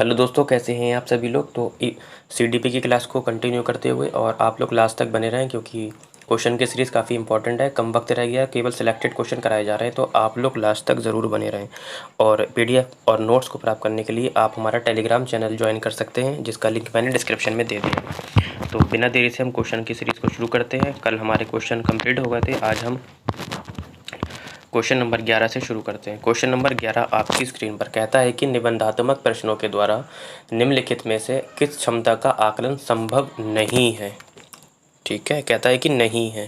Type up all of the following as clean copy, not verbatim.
Hello दोस्तों, कैसे हैं आप सभी लोग। तो सीडीपी की क्लास को कंटिन्यू करते हुए और आप लोग लास्ट तक बने रहें, क्योंकि क्वेश्चन की सीरीज़ काफ़ी इंपॉर्टेंट है। कम वक्त रह गया, केवल सिलेक्टेड क्वेश्चन कराए जा रहे हैं, तो आप लोग लास्ट तक ज़रूर बने रहें। और पीडीएफ और नोट्स को प्राप्त करने के लिए आप हमारा टेलीग्राम चैनल ज्वाइन कर सकते हैं, जिसका लिंक मैंने डिस्क्रिप्शन में दे दिया है। तो बिना देरी से हम क्वेश्चन की सीरीज़ को शुरू करते हैं। कल हमारे क्वेश्चन कम्प्लीट हो गए थे, आज हम क्वेश्चन नंबर 11 से शुरू करते हैं। क्वेश्चन नंबर 11 आपकी स्क्रीन पर कहता है कि निबंधात्मक प्रश्नों के द्वारा निम्नलिखित में से किस क्षमता का आकलन संभव नहीं है। ठीक है, कहता है कि नहीं है।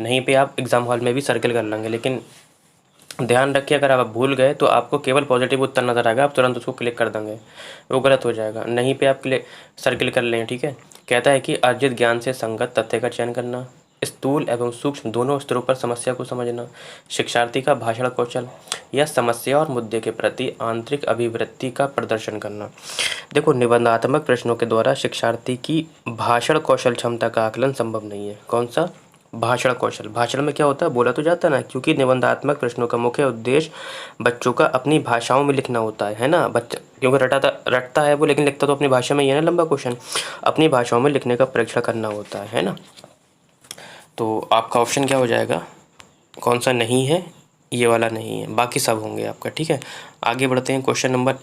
नहीं पे आप एग्ज़ाम हॉल में भी सर्कल कर लेंगे, लेकिन ध्यान रखिए, अगर आप भूल गए तो आपको केवल पॉजिटिव उत्तर नज़र आएगा, आप तुरंत उसको क्लिक कर देंगे, वो गलत हो जाएगा। नहीं पे आप सर्कल कर लें। ठीक है, कहता है कि अर्जित ज्ञान से संगत तथ्य का चयन करना, स्थूल एवं सूक्ष्म दोनों स्तरों पर समस्या को समझना, शिक्षार्थी का भाषण कौशल या समस्या और मुद्दे के प्रति आंतरिक अभिवृत्ति का प्रदर्शन करना। देखो, निबंधात्मक प्रश्नों के द्वारा शिक्षार्थी की भाषण कौशल क्षमता का आकलन संभव नहीं है। कौन सा? भाषण कौशल। भाषण में क्या होता है, बोला तो जाता है ना, क्योंकि निबंधात्मक प्रश्नों का मुख्य उद्देश्य बच्चों का अपनी भाषाओं में लिखना होता है ना। बच्चा क्योंकि रटता है वो, लेकिन लिखता तो अपनी भाषा में ही है ना। लंबा क्वेश्चन अपनी भाषाओं में लिखने का परीक्षण करना होता है ना। तो आपका ऑप्शन क्या हो जाएगा, कौन सा नहीं है? ये वाला नहीं है, बाकी सब होंगे आपका। ठीक है, आगे बढ़ते हैं क्वेश्चन नंबर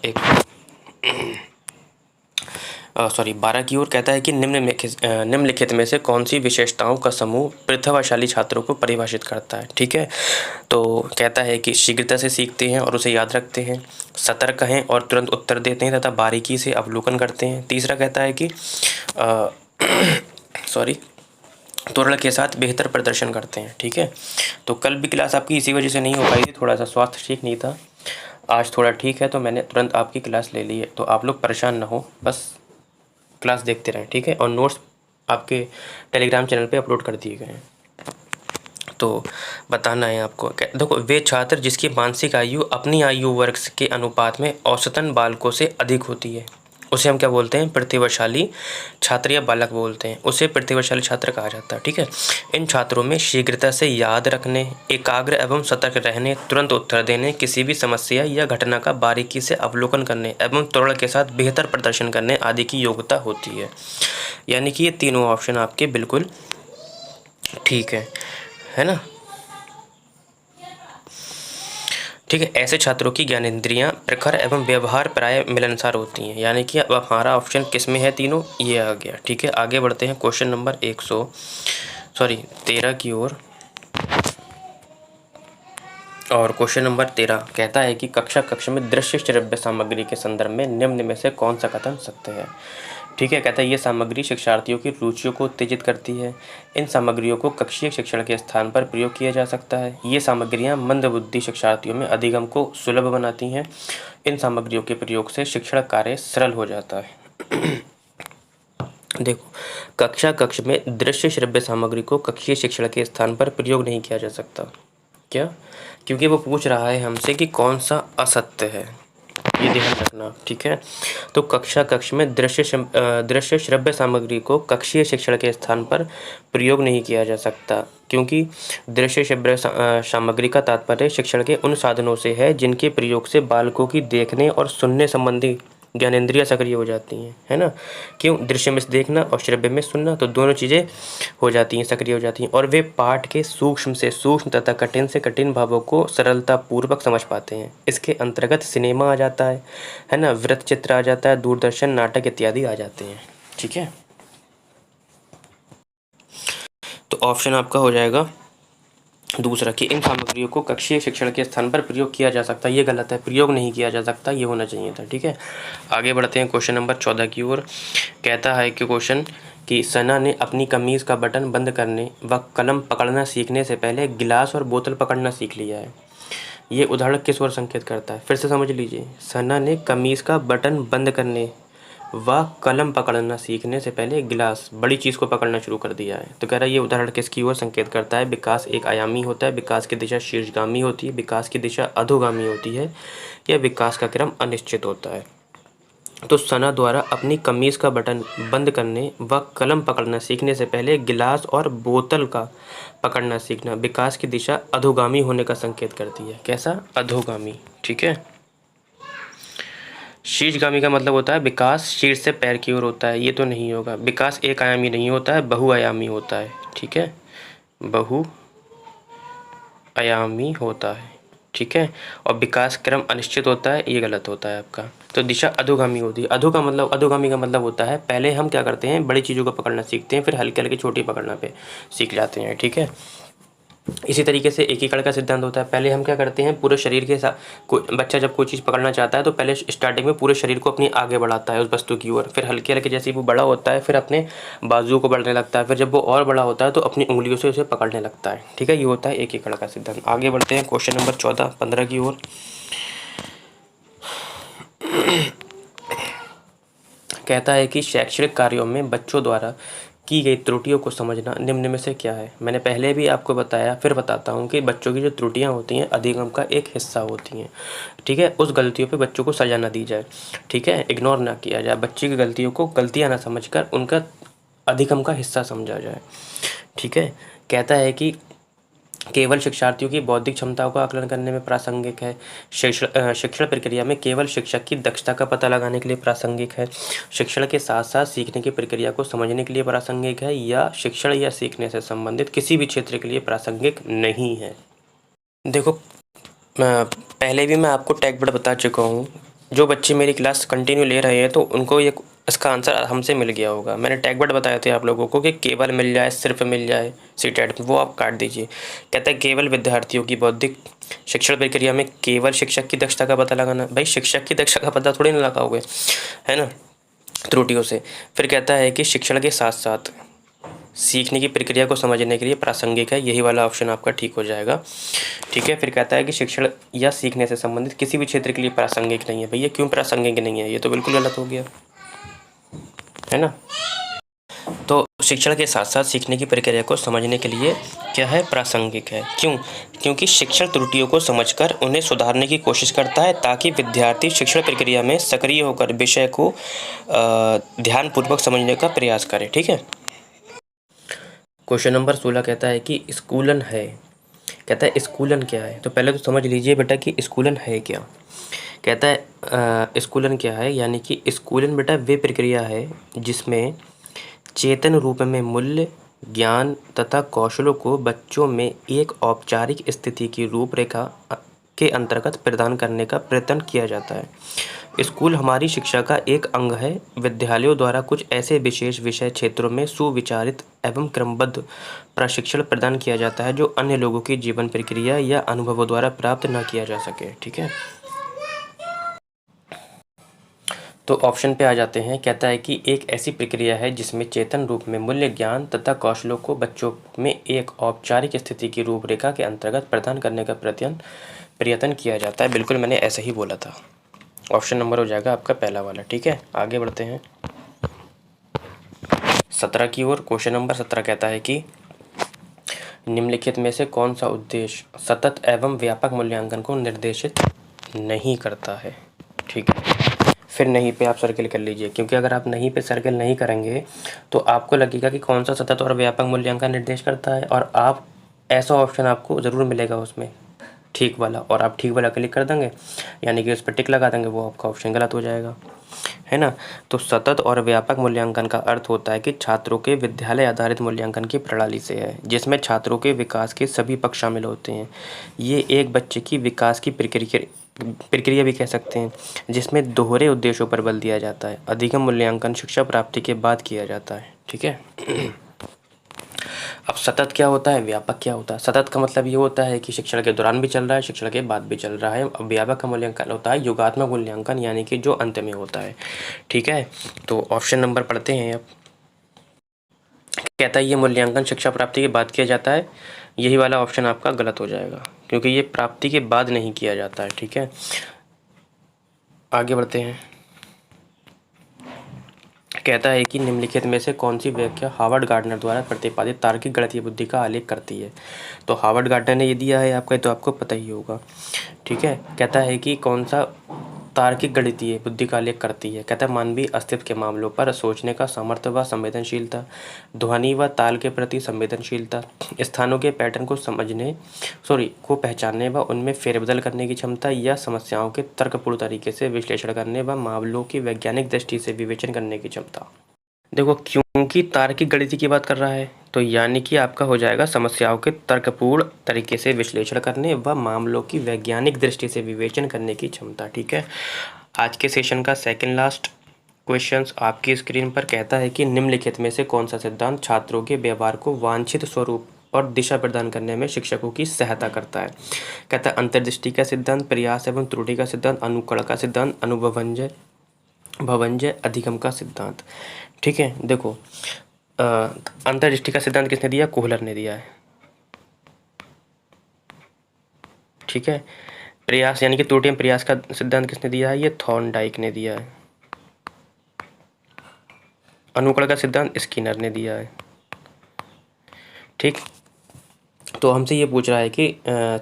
12 की ओर। कहता है कि निम्नलिखित में से कौन सी विशेषताओं का समूह प्रतिभाशाली छात्रों को परिभाषित करता है। ठीक है, तो कहता है कि शीघ्रता से सीखते हैं और उसे याद रखते हैं, सतर्क हैं और तुरंत उत्तर देते हैं तथा बारीकी से अवलोकन करते हैं। तीसरा कहता है कि त्वरण के साथ बेहतर प्रदर्शन करते हैं। ठीक है, तो कल भी क्लास आपकी इसी वजह से नहीं हो पाई थी, थोड़ा सा स्वास्थ्य ठीक नहीं था। आज थोड़ा ठीक है, तो मैंने तुरंत आपकी क्लास ले ली है। तो आप लोग परेशान ना हो, बस क्लास देखते रहें। ठीक है, और नोट्स आपके टेलीग्राम चैनल पे अपलोड कर दिए गए हैं। तो बताना है आपको। देखो, वे छात्र जिसकी मानसिक आयु अपनी आयु वर्ग के अनुपात में औसतन बालकों से अधिक होती है, उसे हम क्या बोलते हैं? प्रतिभाशाली छात्र या बालक बोलते हैं, उसे प्रतिभाशाली छात्र कहा जाता है। ठीक है, इन छात्रों में शीघ्रता से याद रखने, एकाग्र एवं सतर्क रहने, तुरंत उत्तर देने, किसी भी समस्या या घटना का बारीकी से अवलोकन करने एवं त्वरण के साथ बेहतर प्रदर्शन करने आदि की योग्यता होती है। यानी कि ये तीनों ऑप्शन आपके बिल्कुल ठीक है ना। ठीक है, ऐसे छात्रों की ज्ञानेंद्रियां प्रखर एवं व्यवहार प्राय मिलनसार होती हैं। यानी कि अब हमारा ऑप्शन किस में है? तीनों, ये आ गया। ठीक है, आगे बढ़ते हैं क्वेश्चन नंबर 13 की ओर। और क्वेश्चन नंबर 13 कहता है कि कक्ष में दृश्य श्रव्य सामग्री के संदर्भ में निम्न में से कौन सा कथन सत्य है। ठीक है, कहता है ये सामग्री शिक्षार्थियों की रुचियों को उत्तेजित करती है। इन सामग्रियों को कक्षीय शिक्षण के स्थान पर प्रयोग किया जा सकता है। ये सामग्रियां मंदबुद्धि शिक्षार्थियों में अधिगम को सुलभ बनाती हैं। इन सामग्रियों के प्रयोग से शिक्षण कार्य सरल हो जाता है। देखो, कक्ष में दृश्य श्रव्य सामग्री को कक्षीय शिक्षण के स्थान पर प्रयोग नहीं किया जा सकता। क्या? क्योंकि वो पूछ रहा है हमसे कि कौन सा असत्य है, ये ध्यान रखना। ठीक है, तो कक्ष में दृश्य श्रव्य सामग्री को कक्षीय शिक्षण के स्थान पर प्रयोग नहीं किया जा सकता, क्योंकि दृश्य श्रव्य सामग्री का तात्पर्य शिक्षण के उन साधनों से है जिनके प्रयोग से बालकों की देखने और सुनने संबंधी ज्ञानेंद्रियां सक्रिय हो जाती हैं, है ना। क्यों? दृश्य में देखना और श्रव्य में सुनना, तो दोनों चीज़ें हो जाती हैं, सक्रिय हो जाती हैं, और वे पाठ के सूक्ष्म से सूक्ष्म तथा कठिन से कठिन भावों को सरलता पूर्वक समझ पाते हैं। इसके अंतर्गत सिनेमा आ जाता है ना, वृत्त चित्र आ जाता है, दूरदर्शन, नाटक इत्यादि आ जाते हैं। ठीक है, तो ऑप्शन आपका हो जाएगा दूसरा कि इन सामग्रियों को कक्षीय शिक्षण के स्थान पर प्रयोग किया जा सकता है। ये गलत है, प्रयोग नहीं किया जा सकता, ये होना चाहिए था। ठीक है, आगे बढ़ते हैं क्वेश्चन नंबर 14 की ओर। कहता है कि क्वेश्चन कि सना ने अपनी कमीज़ का बटन बंद करने व कलम पकड़ना सीखने से पहले गिलास और बोतल पकड़ना सीख लिया है। ये उदाहरण किस ओर संकेत करता है? फिर से समझ लीजिए। सना ने कमीज़ का बटन बंद करने व कलम पकड़ना सीखने से पहले गिलास, बड़ी चीज़ को पकड़ना शुरू कर दिया है। तो कह रहा है ये उदाहरण किसकी ओर संकेत करता है? विकास एक आयामी होता है, विकास की दिशा शीर्षगामी होती है, विकास की दिशा अधोगामी होती है, या विकास का क्रम अनिश्चित होता है। तो सना द्वारा अपनी कमीज़ का बटन बंद करने व कलम पकड़ना सीखने से पहले गिलास और बोतल का पकड़ना सीखना विकास की दिशा अधोगामी होने का संकेत करती है। कैसा? अधोगामी। ठीक है, शीर्षगामी का मतलब होता है विकास शीर्ष से पैर की ओर होता है, ये तो नहीं होगा। विकास एक आयामी नहीं होता है, बहुआयामी होता है। ठीक है, बहुआयामी होता है। ठीक है, और विकास क्रम अनिश्चित होता है, ये गलत होता है आपका। तो दिशा अधोगामी होती है। अधोगामी का मतलब होता है पहले हम क्या करते हैं, बड़ी चीज़ों को पकड़ना सीखते हैं, फिर हल्के हल्के छोटी पकड़ना पे सीख जाते हैं। ठीक है, इसी तरीके से एकीकरण का सिद्धांत होता है। पहले हम क्या करते हैं, पूरे शरीर के साथ बच्चा जब कोई चीज़ पकड़ना चाहता है तो पहले स्टार्टिंग में पूरे शरीर को अपनी आगे बढ़ाता है उस वस्तु की ओर, फिर हल्के हल्के जैसे वो बड़ा होता है फिर अपने बाजुओं को बढ़ने लगता है, फिर जब वो और बड़ा होता है तो अपनी उंगलियों से उसे पकड़ने लगता है। ठीक है, ये होता है एकीकरण का सिद्धांत। आगे बढ़ते हैं क्वेश्चन नंबर 14-15 की ओर। कहता है कि शैक्षणिक कार्यों में बच्चों द्वारा की गई त्रुटियों को समझना निम्न में से क्या है। मैंने पहले भी आपको बताया, फिर बताता हूँ कि बच्चों की जो त्रुटियाँ होती हैं अधिगम का एक हिस्सा होती हैं। ठीक है, उस गलतियों पे बच्चों को सजा ना दी जाए। ठीक है, इग्नोर ना किया जाए, बच्चे की गलतियों को गलतियाँ ना समझकर उनका अधिगम का हिस्सा समझा जाए। ठीक है, कहता है कि केवल शिक्षार्थियों की बौद्धिक क्षमताओं का आकलन करने में प्रासंगिक है। शिक्षण प्रक्रिया में केवल शिक्षक की दक्षता का पता लगाने के लिए प्रासंगिक है। शिक्षण के साथ साथ सीखने की प्रक्रिया को समझने के लिए प्रासंगिक है, या शिक्षण या सीखने से संबंधित किसी भी क्षेत्र के लिए प्रासंगिक नहीं है। देखो, पहले भी मैं आपको टैग वर्ड बता चुका हूँ। जो बच्चे मेरी क्लास कंटिन्यू ले रहे हैं तो उनको ये इसका आंसर हमसे मिल गया होगा। मैंने टैग वर्ड बताए थे आप लोगों को कि केवल मिल जाए, सिर्फ मिल जाए सीटेट में, वो आप काट दीजिए। कहता है केवल विद्यार्थियों की बौद्धिक शिक्षण प्रक्रिया में केवल शिक्षक की दक्षता का पता लगाना। भाई शिक्षक की दक्षता का पता थोड़ी ना लगाओगे, है ना, त्रुटियों से। फिर कहता है कि शिक्षण के साथ साथ सीखने की प्रक्रिया को समझने के लिए प्रासंगिक है, यही वाला ऑप्शन आपका ठीक हो जाएगा। ठीक है, फिर कहता है कि शिक्षण या सीखने से संबंधित किसी भी क्षेत्र के लिए प्रासंगिक नहीं है। भैया क्यों प्रासंगिक नहीं है, ये तो बिल्कुल गलत हो गया, है ना। तो शिक्षण के साथ साथ सीखने की प्रक्रिया को समझने के लिए क्या है, प्रासंगिक है। क्यों? क्योंकि शिक्षण त्रुटियों को समझकर उन्हें सुधारने की कोशिश करता है ताकि विद्यार्थी शिक्षण प्रक्रिया में सक्रिय होकर विषय को ध्यानपूर्वक समझने का प्रयास करे। ठीक है, क्वेश्चन नंबर 16 कहता है कि स्कूलन है। कहता है स्कूलन क्या है, तो पहले तो समझ लीजिए बेटा कि स्कूलन है क्या। कहता है स्कूलन क्या है, यानी कि स्कूलन बेटा वे प्रक्रिया है जिसमें चेतन रूप में मूल्य, ज्ञान तथा कौशलों को बच्चों में एक औपचारिक स्थिति की रूपरेखा के अंतर्गत प्रदान करने का प्रयत्न किया जाता है। स्कूल हमारी शिक्षा का एक अंग है। विद्यालयों द्वारा कुछ ऐसे विशेष विषय क्षेत्रों में सुविचारित एवं क्रमबद्ध प्रशिक्षण प्रदान किया जाता है जो अन्य लोगों की जीवन प्रक्रिया या अनुभवों द्वारा प्राप्त न किया जा सके। ठीक है, तो ऑप्शन पे आ जाते हैं। कहता है कि एक ऐसी प्रक्रिया है जिसमें चेतन रूप में मूल्य, ज्ञान तथा कौशलों को बच्चों में एक औपचारिक स्थिति की रूपरेखा के अंतर्गत प्रदान करने का प्रयत्न किया जाता है। बिल्कुल मैंने ऐसा ही बोला था। ऑप्शन नंबर हो जाएगा आपका पहला वाला। ठीक है, आगे बढ़ते हैं 17 की ओर। क्वेश्चन नंबर 17 कहता है कि निम्नलिखित में से कौन सा उद्देश्य सतत एवं व्यापक मूल्यांकन को निर्देशित नहीं करता है। ठीक है, फिर नहीं पे आप सर्किल कर लीजिए, क्योंकि अगर आप नहीं पे सर्किल नहीं करेंगे तो आपको लगेगा कि कौन सा सतत और व्यापक मूल्यांकन निर्देश करता है, और आप ऐसा ऑप्शन आपको ज़रूर मिलेगा उसमें ठीक वाला, और आप ठीक वाला क्लिक कर देंगे, यानी कि उस पर टिक लगा देंगे, वो आपका ऑप्शन गलत हो जाएगा, है ना। तो सतत और व्यापक मूल्यांकन का अर्थ होता है कि छात्रों के विद्यालय आधारित मूल्यांकन की प्रणाली से है, जिसमें छात्रों के विकास के सभी पक्ष शामिल होते हैं। ये एक बच्चे की विकास की प्रक्रिया भी कह सकते हैं, जिसमें दोहरे उद्देश्यों पर बल दिया जाता है। अधिगम मूल्यांकन शिक्षा प्राप्ति के बाद किया जाता है। ठीक है, अब सतत क्या होता है, व्यापक क्या होता है। सतत का मतलब ये होता है कि शिक्षण के दौरान भी चल रहा है, शिक्षण के बाद भी चल रहा है। अब व्यापक का मूल्यांकन होता है योगात्मक मूल्यांकन, यानी कि जो अंत में होता है। ठीक है, तो ऑप्शन नंबर पढ़ते हैं अब। कहता है ये मूल्यांकन शिक्षा प्राप्ति के बाद किया जाता है, यही वाला ऑप्शन आपका गलत हो जाएगा, क्योंकि ये प्राप्ति के बाद नहीं किया जाता है। ठीक है, आगे बढ़ते हैं। कहता है कि निम्नलिखित में से कौन सी व्याख्या हार्वर्ड गार्डनर द्वारा प्रतिपादित तार्किक गणितीय बुद्धि का आलेख करती है। तो हार्वर्ड गार्डनर ने ये दिया है आपका, तो आपको पता ही होगा। ठीक है, कहता है कि कौन सा तार्किक गणितीय बुद्धि का लेख करती है। कहता है मानवीय अस्तित्व के मामलों पर सोचने का सामर्थ्य व संवेदनशीलता, ध्वनि व ताल के प्रति संवेदनशीलता, स्थानों के पैटर्न को को पहचानने व उनमें फेरबदल करने की क्षमता, या समस्याओं के तर्कपूर्ण तरीके से विश्लेषण करने व मामलों की वैज्ञानिक दृष्टि से विवेचन करने की क्षमता। देखो, क्योंकि तार्किक गणित की बात कर रहा है तो यानी कि आपका हो जाएगा समस्याओं के तर्कपूर्ण तरीके से विश्लेषण करने व मामलों की वैज्ञानिक दृष्टि से विवेचन करने की क्षमता। ठीक है, आज के सेशन का सेकंड लास्ट क्वेश्चंस आपकी स्क्रीन पर कहता है कि निम्नलिखित में से कौन सा सिद्धांत छात्रों के व्यवहार को वांछित स्वरूप और दिशा प्रदान करने में शिक्षकों की सहायता करता है। कहता है अंतर्दृष्टि का सिद्धांत, प्रयास एवं त्रुटि का सिद्धांत, अनुकरण का सिद्धांत, भवंजय अधिगम का सिद्धांत। ठीक है, देखो अंतर्दृष्टि का सिद्धांत किसने दिया? कोहलर ने दिया है। ठीक है, प्रयास यानी कि त्रुटि एवं प्रयास का सिद्धांत किसने दिया है? ये थॉर्नडाइक ने दिया है। अनुकरण का सिद्धांत स्किनर ने दिया है। ठीक, तो हमसे ये पूछ रहा है कि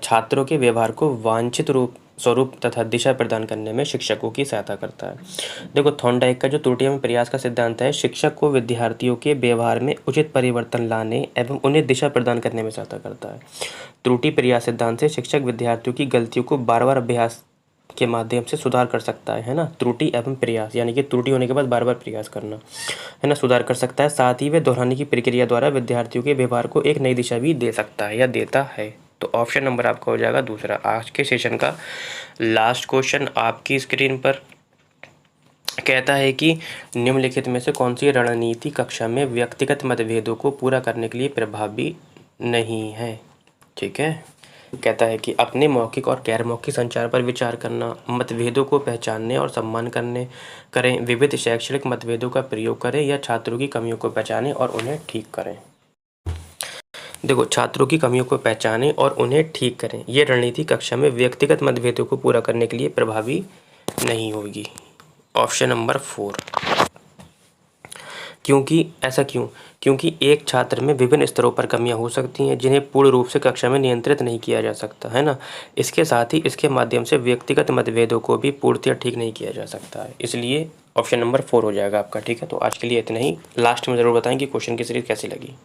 छात्रों के व्यवहार को वांछित स्वरूप तथा दिशा प्रदान करने में शिक्षकों की सहायता करता है। देखो, थॉर्नडाइक का जो त्रुटि एवं प्रयास का सिद्धांत है, शिक्षक को विद्यार्थियों के व्यवहार में उचित परिवर्तन लाने एवं उन्हें दिशा प्रदान करने में सहायता करता है। त्रुटि प्रयास सिद्धांत से शिक्षक विद्यार्थियों की गलतियों को बार बार अभ्यास के माध्यम से सुधार कर सकता है ना। त्रुटि एवं प्रयास यानी कि त्रुटि होने के बाद बार बार प्रयास करना, है ना, सुधार कर सकता है। साथ ही वे दोहराने की प्रक्रिया द्वारा विद्यार्थियों के व्यवहार को एक नई दिशा भी दे सकता है या देता है। तो ऑप्शन नंबर आपका हो जाएगा दूसरा। आज के सेशन का लास्ट क्वेश्चन आपकी स्क्रीन पर कहता है कि निम्नलिखित में से कौन सी रणनीति कक्षा में व्यक्तिगत मतभेदों को पूरा करने के लिए प्रभावी नहीं है। ठीक है, कहता है कि अपने मौखिक और गैर मौखिक संचार पर विचार करना, मतभेदों को पहचानने और सम्मान करें, विविध शैक्षणिक मतभेदों का प्रयोग करें, या छात्रों की कमियों को पहचानें और उन्हें ठीक करें। देखो, छात्रों की कमियों को पहचानें और उन्हें ठीक करें, ये रणनीति कक्षा में व्यक्तिगत मतभेदों को पूरा करने के लिए प्रभावी नहीं होगी। Option number 4। क्योंकि एक छात्र में विभिन्न स्तरों पर कमियां हो सकती हैं जिन्हें पूर्ण रूप से कक्षा में नियंत्रित नहीं किया जा सकता, है ना। इसके साथ ही इसके माध्यम से व्यक्तिगत मतभेदों को भी पूर्णतः ठीक नहीं किया जा सकता है, इसलिए ऑप्शन नंबर 4 हो जाएगा आपका। ठीक है, तो आज के लिए इतना ही। लास्ट में ज़रूर बताएं कि क्वेश्चन की सीरीज कैसी लगी।